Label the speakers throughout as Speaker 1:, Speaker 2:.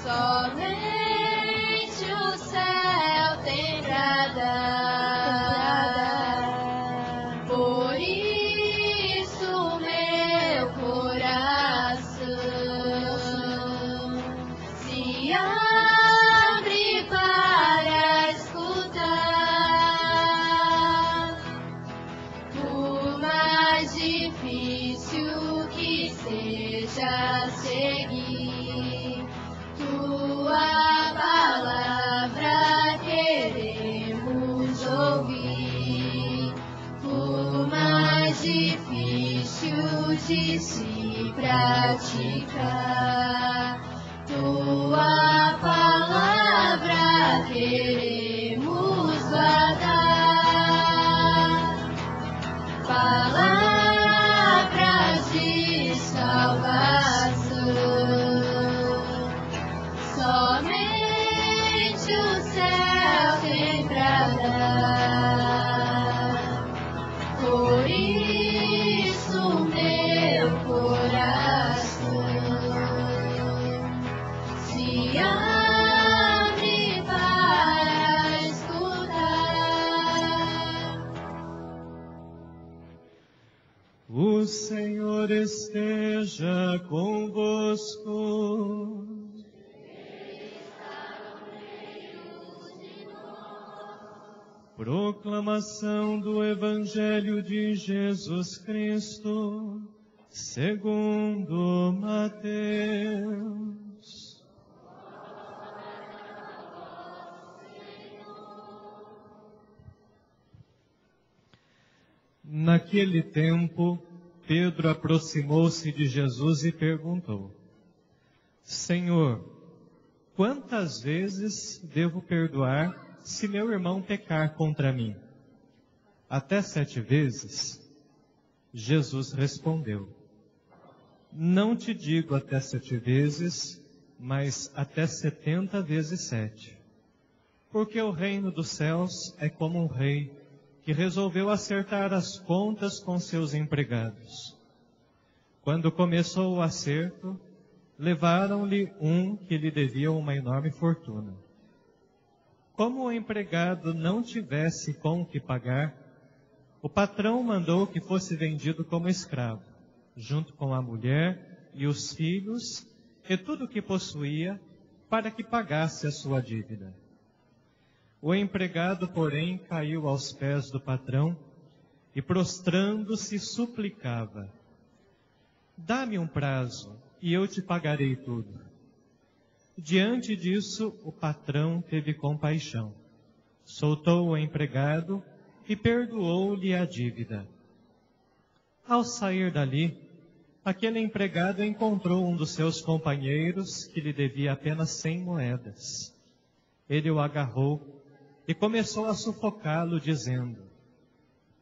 Speaker 1: Somente o céu tem bradar. Por isso meu coração se abre para escutar. Por mais difícil que seja seguir tua palavra, queremos ouvir. Por mais difícil de se praticar, tua palavra queremos guardar. Palavras de salvação, somente o céu tem pra dar. Por isso meu coração se abre para escutar.
Speaker 2: O Senhor esteja convosco. Proclamação do Evangelho de Jesus Cristo, segundo Mateus. Naquele tempo, Pedro aproximou-se de Jesus e perguntou: Senhor, quantas vezes devo perdoar se meu irmão pecar contra mim? Até 7 vezes? Jesus respondeu: Não te digo até 7 vezes, mas até 70 vezes 7. Porque o reino dos céus é como um rei que resolveu acertar as contas com seus empregados. Quando começou o acerto, levaram-lhe um que lhe devia uma enorme fortuna. Como o empregado não tivesse com o que pagar, o patrão mandou que fosse vendido como escravo, junto com a mulher e os filhos e tudo o que possuía, para que pagasse a sua dívida. O empregado, porém, caiu aos pés do patrão e, prostrando-se, suplicava: Dá-me um prazo e eu te pagarei tudo. Diante disso, o patrão teve compaixão, soltou o empregado e perdoou-lhe a dívida. Ao sair dali, aquele empregado encontrou um dos seus companheiros que lhe devia apenas 100 moedas. Ele o agarrou e começou a sufocá-lo, dizendo: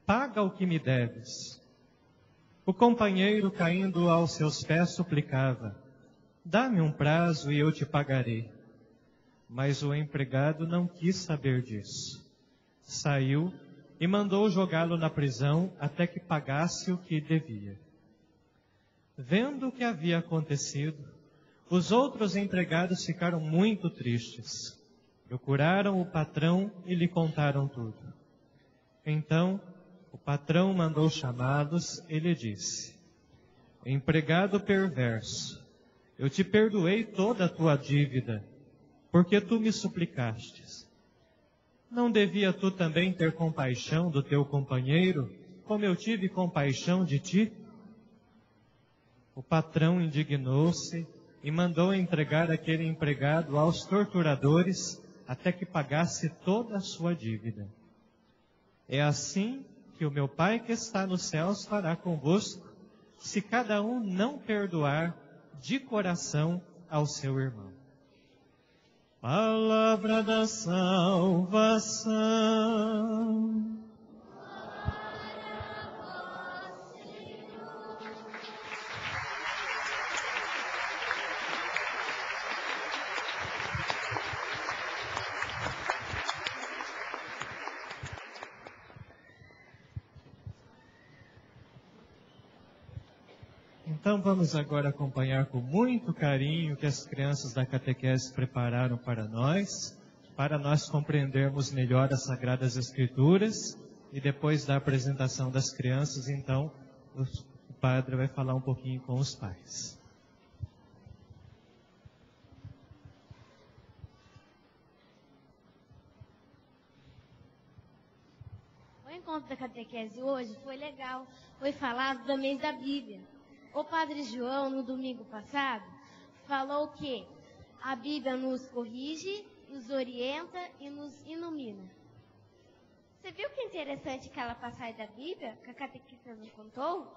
Speaker 2: Paga o que me deves. O companheiro, caindo aos seus pés, suplicava: Dá-me um prazo e eu te pagarei. Mas o empregado não quis saber disso. Saiu e mandou jogá-lo na prisão até que pagasse o que devia. Vendo o que havia acontecido, os outros empregados ficaram muito tristes. Procuraram o patrão e lhe contaram tudo. Então, o patrão mandou chamá-los e lhe disse: Empregado perverso, eu te perdoei toda a tua dívida, porque tu me suplicastes. Não devia tu também ter compaixão do teu companheiro, como eu tive compaixão de ti? O patrão indignou-se e mandou entregar aquele empregado aos torturadores até que pagasse toda a sua dívida. É assim que o meu Pai que está nos céus fará convosco, se cada um não perdoar de coração ao seu irmão. Palavra da salvação. Então vamos agora acompanhar com muito carinho o que as crianças da catequese prepararam para nós compreendermos melhor as Sagradas Escrituras, e depois da apresentação das crianças, então, o padre vai falar um pouquinho com os pais.
Speaker 3: O encontro da catequese hoje foi legal, foi falado do mês da Bíblia. O Padre João, no domingo passado, falou que a Bíblia nos corrige, nos orienta e nos ilumina. Você viu que interessante aquela passagem da Bíblia que a catequista nos contou?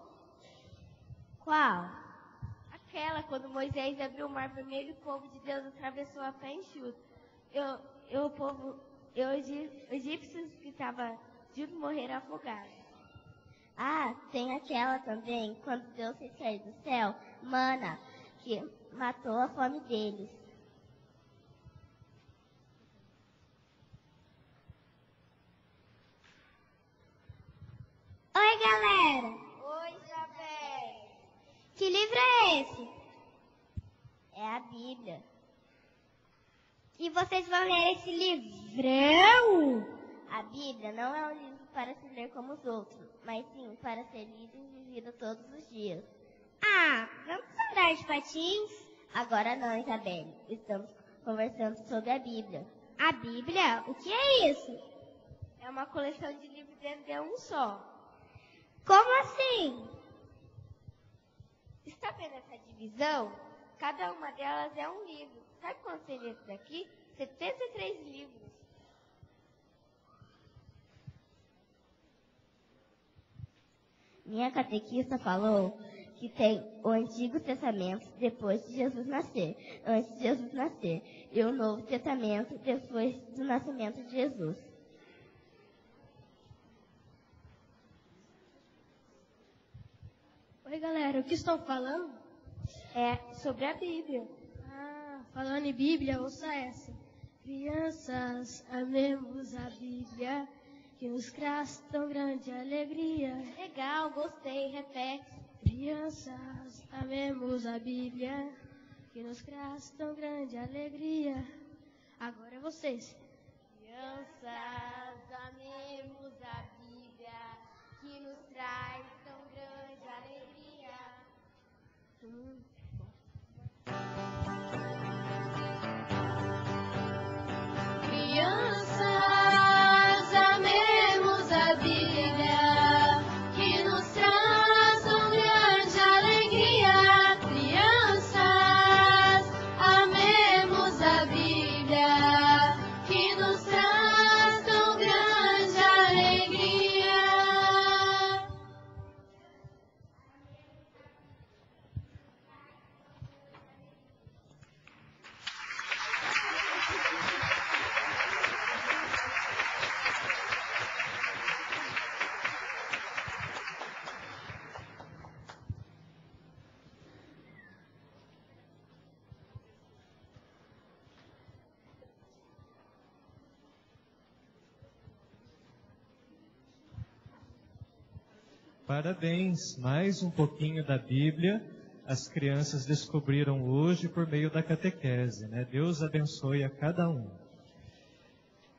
Speaker 1: Qual?
Speaker 3: Aquela quando Moisés abriu o mar vermelho e o povo de Deus atravessou a pé enxuto. Os egípcios que estavam juntos morreram afogados.
Speaker 1: Ah, tem aquela também, quando Deus fez cair do céu, mana, que matou a fome deles. Oi, galera!
Speaker 3: Oi, Isabel!
Speaker 1: Que livro é esse? É a Bíblia. E vocês vão ler esse livrão? A Bíblia não é um livro para se ler como os outros, mas sim para ser lido e vivido todos os dias. Ah, vamos andar de patins? Agora não, Isabelle. Estamos conversando sobre a Bíblia. A Bíblia? O que é isso?
Speaker 3: É uma coleção de livros dentro de um só.
Speaker 1: Como assim?
Speaker 3: Está vendo essa divisão? Cada uma delas é um livro. Sabe quantos tem dentro daqui? 73 livros.
Speaker 1: Minha catequista falou que tem o Antigo Testamento depois de Jesus nascer, antes de Jesus nascer, e o Novo Testamento depois do nascimento de Jesus.
Speaker 3: Oi, galera, o que estão falando? É sobre a Bíblia.
Speaker 4: Falando em Bíblia, ouça essa. Crianças, amemos a Bíblia, que nos traz tão grande alegria.
Speaker 3: Legal, gostei, repete.
Speaker 4: Crianças, amemos a Bíblia, que nos traz tão grande alegria. Agora é vocês.
Speaker 3: Crianças, amemos a Bíblia, que nos traz tão grande alegria. Crianças, amemos a Bíblia, que nos traz tão grande alegria. Crianças, amemos a Bíblia, que nos traz tão grande alegria.
Speaker 2: Parabéns! Mais um pouquinho da Bíblia as crianças descobriram hoje por meio da catequese, né? Deus abençoe a cada um.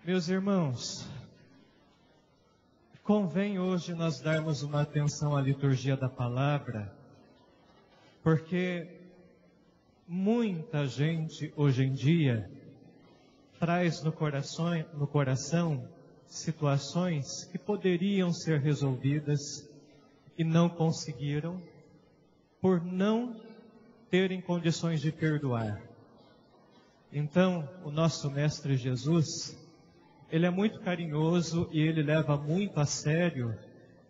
Speaker 2: Meus irmãos, convém hoje nós darmos uma atenção à liturgia da palavra, porque muita gente hoje em dia traz no coração situações que poderiam ser resolvidas e não conseguiram, por não terem condições de perdoar. Então, o nosso Mestre Jesus, ele é muito carinhoso e ele leva muito a sério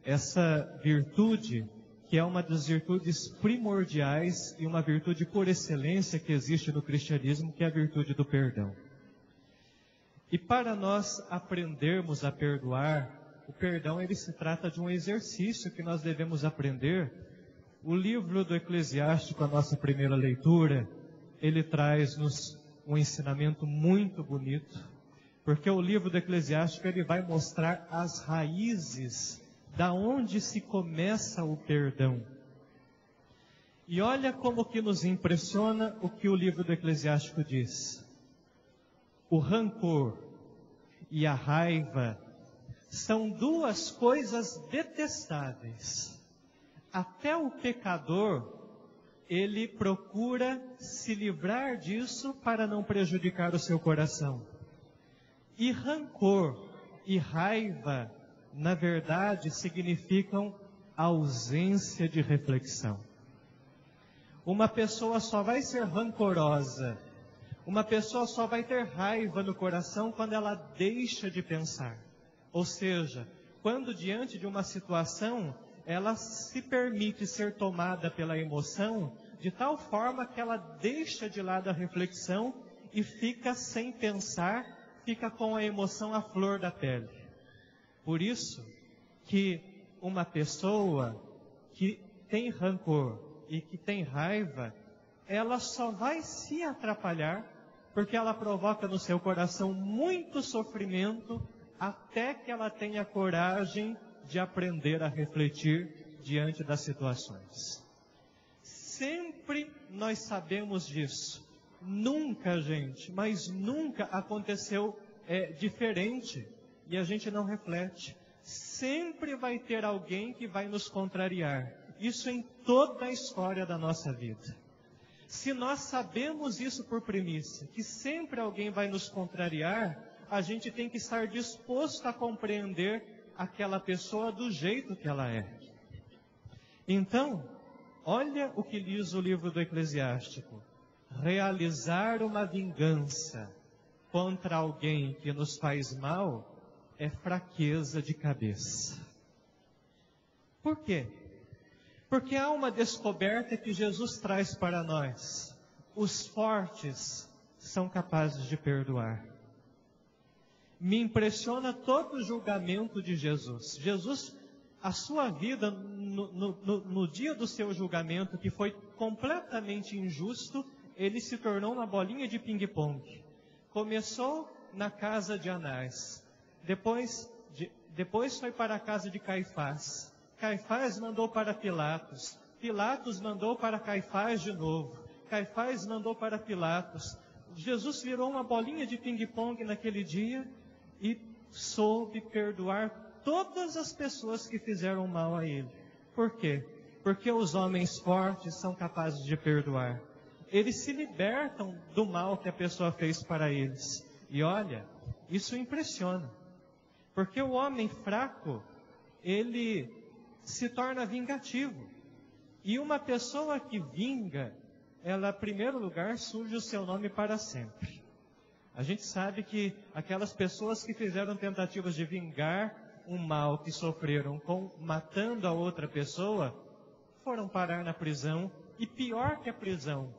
Speaker 2: essa virtude, que é uma das virtudes primordiais e uma virtude por excelência que existe no cristianismo, que é a virtude do perdão. E para nós aprendermos a perdoar, o perdão, ele se trata de um exercício que nós devemos aprender. O livro do Eclesiástico, a nossa primeira leitura, ele traz-nos um ensinamento muito bonito, porque o livro do Eclesiástico, ele vai mostrar as raízes da onde se começa o perdão. E olha como que nos impressiona o que o livro do Eclesiástico diz. O rancor e a raiva são duas coisas detestáveis. Até o pecador, ele procura se livrar disso para não prejudicar o seu coração. E rancor e raiva, na verdade, significam ausência de reflexão. Uma pessoa só vai ser rancorosa, uma pessoa só vai ter raiva no coração quando ela deixa de pensar. Ou seja, quando diante de uma situação, ela se permite ser tomada pela emoção, de tal forma que ela deixa de lado a reflexão e fica sem pensar, fica com a emoção à flor da pele. Por isso que uma pessoa que tem rancor e que tem raiva, ela só vai se atrapalhar porque ela provoca no seu coração muito sofrimento até que ela tenha coragem de aprender a refletir diante das situações. Sempre nós sabemos disso. Nunca, gente, mas nunca aconteceu diferente e a gente não reflete. Sempre vai ter alguém que vai nos contrariar. Isso em toda a história da nossa vida. Se nós sabemos isso por primícia, que sempre alguém vai nos contrariar, a gente tem que estar disposto a compreender aquela pessoa do jeito que ela é. Então, olha o que diz o livro do Eclesiástico. Realizar uma vingança contra alguém que nos faz mal é fraqueza de cabeça. Por quê? Porque há uma descoberta que Jesus traz para nós. Os fortes são capazes de perdoar. Me impressiona todo o julgamento de Jesus. Jesus, a sua vida, no dia do seu julgamento, que foi completamente injusto, ele se tornou uma bolinha de ping-pong. Começou na casa de Anás. Depois foi para a casa de Caifás. Caifás mandou para Pilatos. Pilatos mandou para Caifás de novo. Caifás mandou para Pilatos. Jesus virou uma bolinha de ping-pong naquele dia e soube perdoar todas as pessoas que fizeram mal a ele. Por quê? Porque os homens fortes são capazes de perdoar. Eles se libertam do mal que a pessoa fez para eles. E olha, isso impressiona. Porque o homem fraco, ele se torna vingativo. E uma pessoa que vinga, ela, em primeiro lugar, suja o seu nome para sempre. A gente sabe que aquelas pessoas que fizeram tentativas de vingar um mal que sofreram matando a outra pessoa, foram parar na prisão. E pior que a prisão,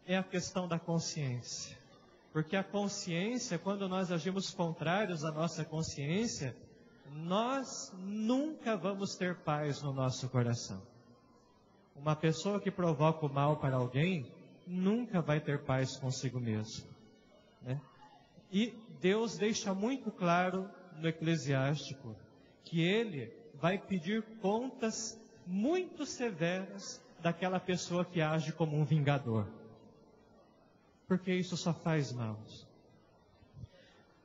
Speaker 2: é a questão da consciência. Porque a consciência, quando nós agimos contrários à nossa consciência, nós nunca vamos ter paz no nosso coração. Uma pessoa que provoca o mal para alguém, nunca vai ter paz consigo mesmo, né? E Deus deixa muito claro no Eclesiástico, que Ele vai pedir contas muito severas daquela pessoa que age como um vingador. Porque isso só faz mal.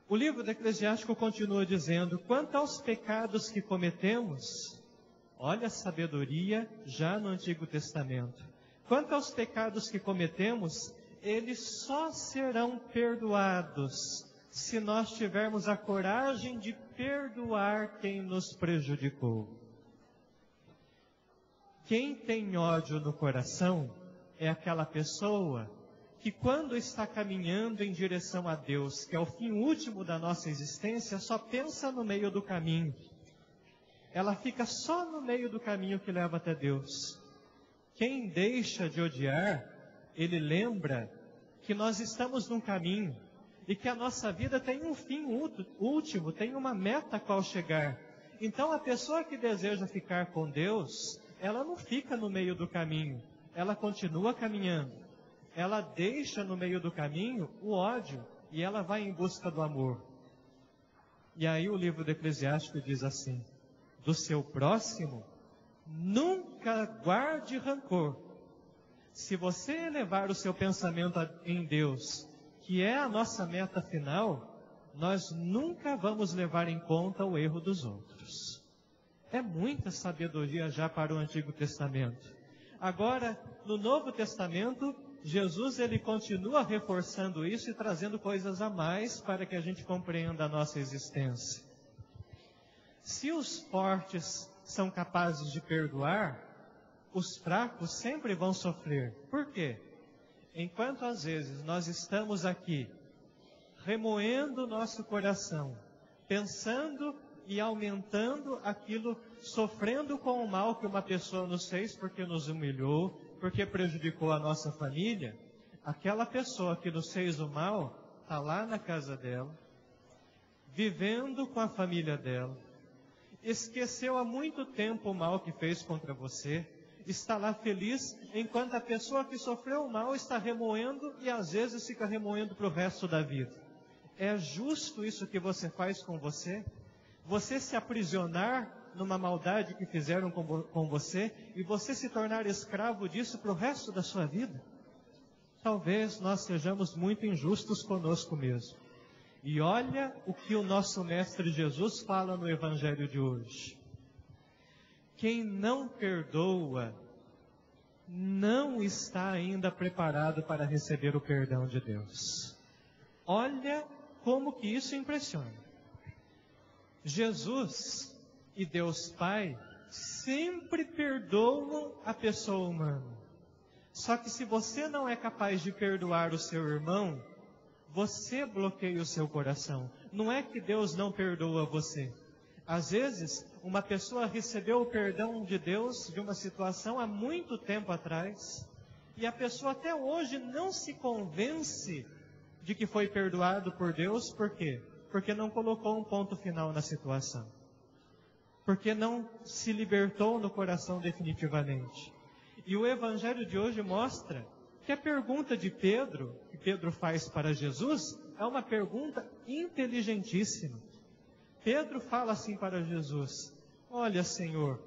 Speaker 2: O livro do Eclesiástico continua dizendo, quanto aos pecados que cometemos, olha a sabedoria já no Antigo Testamento. Quanto aos pecados que cometemos, eles só serão perdoados se nós tivermos a coragem de perdoar quem nos prejudicou. Quem tem ódio no coração é aquela pessoa que quando está caminhando em direção a Deus, que é o fim último da nossa existência, só pensa no meio do caminho. Ela fica só no meio do caminho que leva até Deus. Quem deixa de odiar, ele lembra que nós estamos num caminho e que a nossa vida tem um fim último, tem uma meta a qual chegar. Então a pessoa que deseja ficar com Deus, ela não fica no meio do caminho, ela continua caminhando. Ela deixa no meio do caminho o ódio e ela vai em busca do amor. E aí o livro do Eclesiástico diz assim, do seu próximo, nunca guarde rancor, Se você elevar o seu pensamento em Deus, que é a nossa meta final, nós nunca vamos levar em conta o erro dos outros. É muita sabedoria já para o Antigo Testamento. Agora, no Novo Testamento, Jesus ele continua reforçando isso e trazendo coisas a mais para que a gente compreenda a nossa existência. Se os fortes são capazes de perdoar, os fracos sempre vão sofrer. Por quê? Enquanto às vezes nós estamos aqui, remoendo o nosso coração, pensando e aumentando aquilo, sofrendo com o mal que uma pessoa nos fez porque nos humilhou, porque prejudicou a nossa família, aquela pessoa que nos fez o mal, está lá na casa dela, vivendo com a família dela, esqueceu há muito tempo o mal que fez contra você, está lá feliz, enquanto a pessoa que sofreu o mal está remoendo e às vezes fica remoendo para o resto da vida. É justo isso que você faz com você? Você se aprisionar numa maldade que fizeram com você e você se tornar escravo disso para o resto da sua vida? Talvez nós sejamos muito injustos conosco mesmo. E olha o que o nosso Mestre Jesus fala no Evangelho de hoje. Quem não perdoa não está ainda preparado para receber o perdão de Deus. Olha como que isso impressiona. Jesus e Deus Pai sempre perdoam a pessoa humana. Só que se você não é capaz de perdoar o seu irmão, você bloqueia o seu coração. Não é que Deus não perdoa você. Às vezes, uma pessoa recebeu o perdão de Deus de uma situação há muito tempo atrás, e a pessoa até hoje não se convence de que foi perdoado por Deus. Por quê? Porque não colocou um ponto final na situação. Porque não se libertou no coração definitivamente. E o Evangelho de hoje mostra que a pergunta de Pedro, que Pedro faz para Jesus, é uma pergunta inteligentíssima. Pedro fala assim para Jesus: olha, Senhor,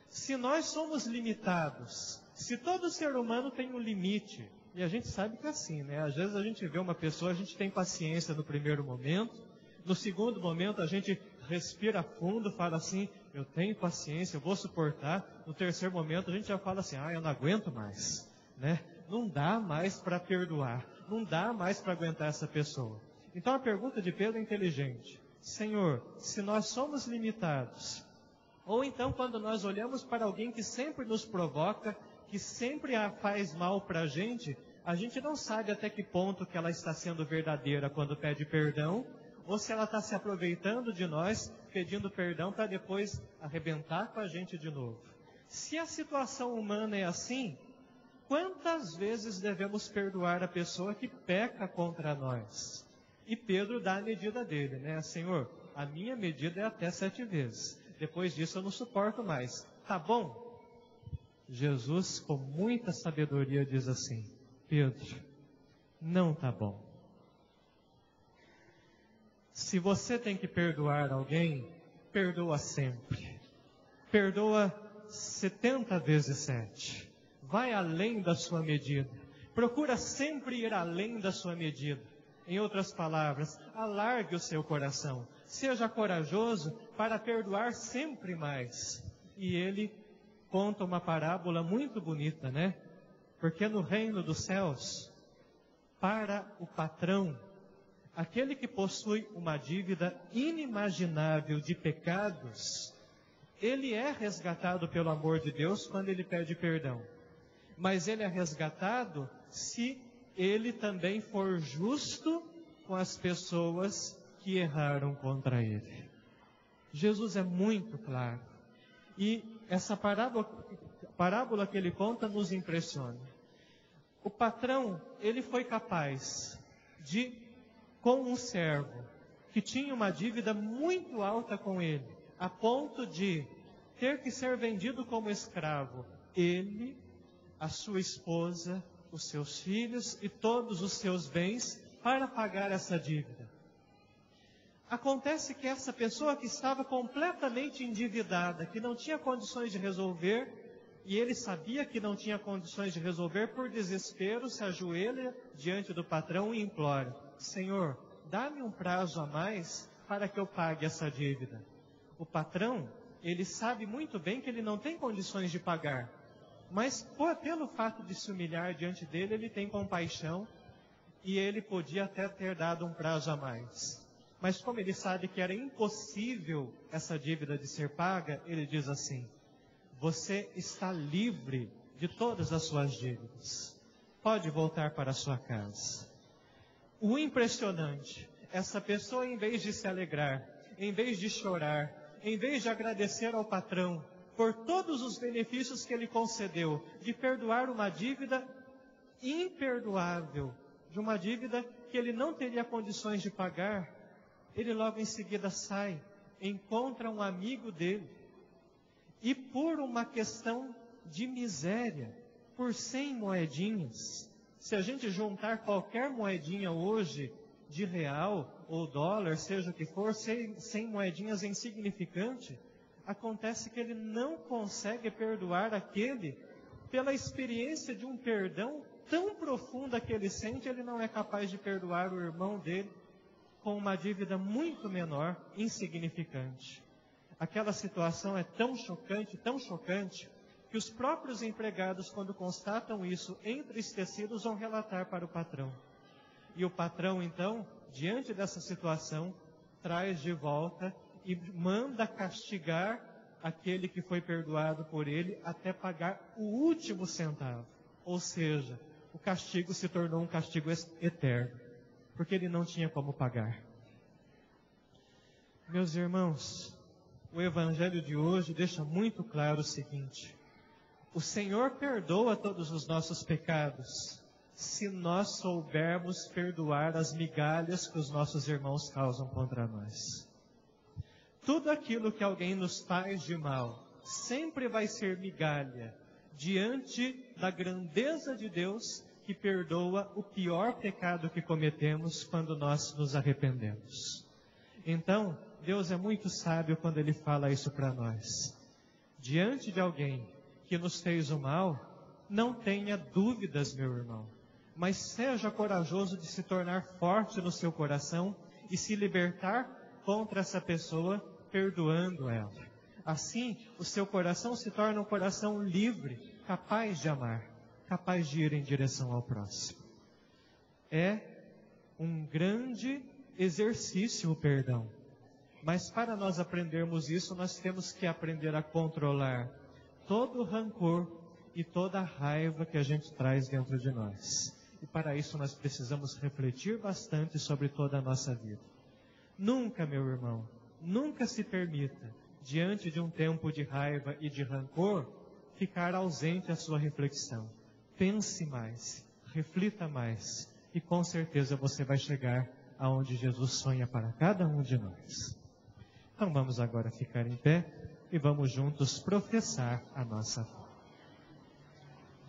Speaker 2: se nós somos limitados, se todo ser humano tem um limite, e a gente sabe que é assim, né? Às vezes a gente vê uma pessoa, a gente tem paciência no primeiro momento, no segundo momento a gente respira fundo, fala assim, eu tenho paciência, eu vou suportar. No terceiro momento a gente já fala assim, eu não aguento mais, né? Não dá mais para perdoar, não dá mais para aguentar essa pessoa. Então a pergunta de Pedro é inteligente. Senhor, se nós somos limitados, ou então quando nós olhamos para alguém que sempre nos provoca, que sempre faz mal para a gente não sabe até que ponto que ela está sendo verdadeira quando pede perdão, ou se ela está se aproveitando de nós, pedindo perdão para depois arrebentar com a gente de novo. Se a situação humana é assim, quantas vezes devemos perdoar a pessoa que peca contra nós? E Pedro dá a medida dele, né? Senhor, a minha medida é até 7 vezes. Depois disso eu não suporto mais. Tá bom? Jesus, com muita sabedoria, diz assim: Pedro, não tá bom. Se você tem que perdoar alguém, perdoa sempre. Perdoa 70 vezes 7. Vai além da sua medida. Procura sempre ir além da sua medida. Em outras palavras, alargue o seu coração. Seja corajoso para perdoar sempre mais. E ele conta uma parábola muito bonita, né? Porque no reino dos céus, para o patrão, aquele que possui uma dívida inimaginável de pecados, ele é resgatado pelo amor de Deus quando ele pede perdão. Mas ele é resgatado se ele também for justo com as pessoas que erraram contra ele. Jesus é muito claro. E essa parábola que ele conta nos impressiona. O patrão, ele foi capaz de, com um servo que tinha uma dívida muito alta com ele, a ponto de ter que ser vendido como escravo, ele, a sua esposa, os seus filhos e todos os seus bens para pagar essa dívida. Acontece que essa pessoa que estava completamente endividada, que não tinha condições de resolver, e ele sabia que não tinha condições de resolver, por desespero, se ajoelha diante do patrão e implora: Senhor, dá-me um prazo a mais para que eu pague essa dívida. O patrão, ele sabe muito bem que ele não tem condições de pagar, mas pelo fato de se humilhar diante dele, ele tem compaixão, e ele podia até ter dado um prazo a mais. Mas como ele sabe que era impossível essa dívida de ser paga, ele diz assim: você está livre de todas as suas dívidas. Pode voltar para a sua casa. O impressionante, essa pessoa, em vez de se alegrar, em vez de chorar, em vez de agradecer ao patrão por todos os benefícios que ele concedeu, de perdoar uma dívida imperdoável, de uma dívida que ele não teria condições de pagar, ele logo em seguida sai, encontra um amigo dele, e por uma questão de miséria, por 100 moedinhas, se a gente juntar qualquer moedinha hoje, de real ou dólar, seja o que for, 100 moedinhas é insignificante, acontece que ele não consegue perdoar aquele, pela experiência de um perdão tão profunda que ele sente, ele não é capaz de perdoar o irmão dele, com uma dívida muito menor, insignificante. Aquela situação é tão chocante, que os próprios empregados, quando constatam isso, entristecidos, vão relatar para o patrão. E o patrão, então, diante dessa situação, traz de volta e manda castigar aquele que foi perdoado por ele até pagar o último centavo. Ou seja, o castigo se tornou um castigo eterno, porque ele não tinha como pagar. Meus irmãos, o Evangelho de hoje deixa muito claro o seguinte: o Senhor perdoa todos os nossos pecados, se nós soubermos perdoar as migalhas que os nossos irmãos causam contra nós. Tudo aquilo que alguém nos faz de mal, sempre vai ser migalha, diante da grandeza de Deus, que perdoa o pior pecado que cometemos quando nós nos arrependemos. Então, Deus é muito sábio quando Ele fala isso para nós. Diante de alguém que nos fez o mal, não tenha dúvidas, meu irmão, mas seja corajoso de se tornar forte no seu coração e se libertar contra essa pessoa, perdoando ela. Assim, o seu coração se torna um coração livre, capaz de amar, capaz de ir em direção ao próximo. É um grande exercício o perdão. Mas para nós aprendermos isso, nós temos que aprender a controlar todo o rancor e toda a raiva que a gente traz dentro de nós. E para isso nós precisamos refletir bastante sobre toda a nossa vida. Nunca, meu irmão, nunca se permita, diante de um tempo de raiva e de rancor, ficar ausente à sua reflexão. Pense mais, reflita mais, e com certeza você vai chegar aonde Jesus sonha para cada um de nós. Então vamos agora ficar em pé e vamos juntos professar a nossa fé.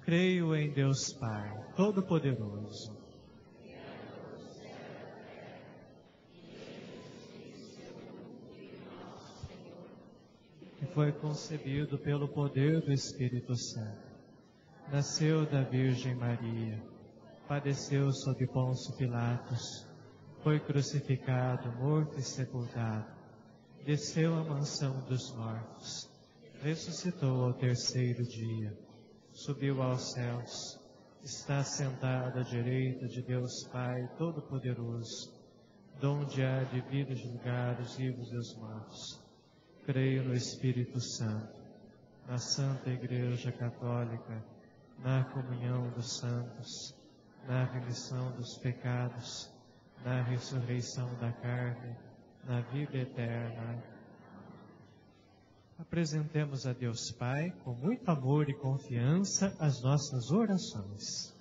Speaker 2: Creio em Deus Pai Todo-Poderoso, que foi concebido pelo poder do Espírito Santo. Nasceu da Virgem Maria, padeceu sob Pôncio Pilatos, foi crucificado, morto e sepultado, desceu à mansão dos mortos, ressuscitou ao terceiro dia, subiu aos céus, está sentado à direita de Deus Pai Todo-Poderoso, donde há de vir julgar os vivos e os mortos. Creio no Espírito Santo, na Santa Igreja Católica, na comunhão dos santos, na remissão dos pecados, na ressurreição da carne, na vida eterna. Apresentemos a Deus Pai, com muito amor e confiança, as nossas orações.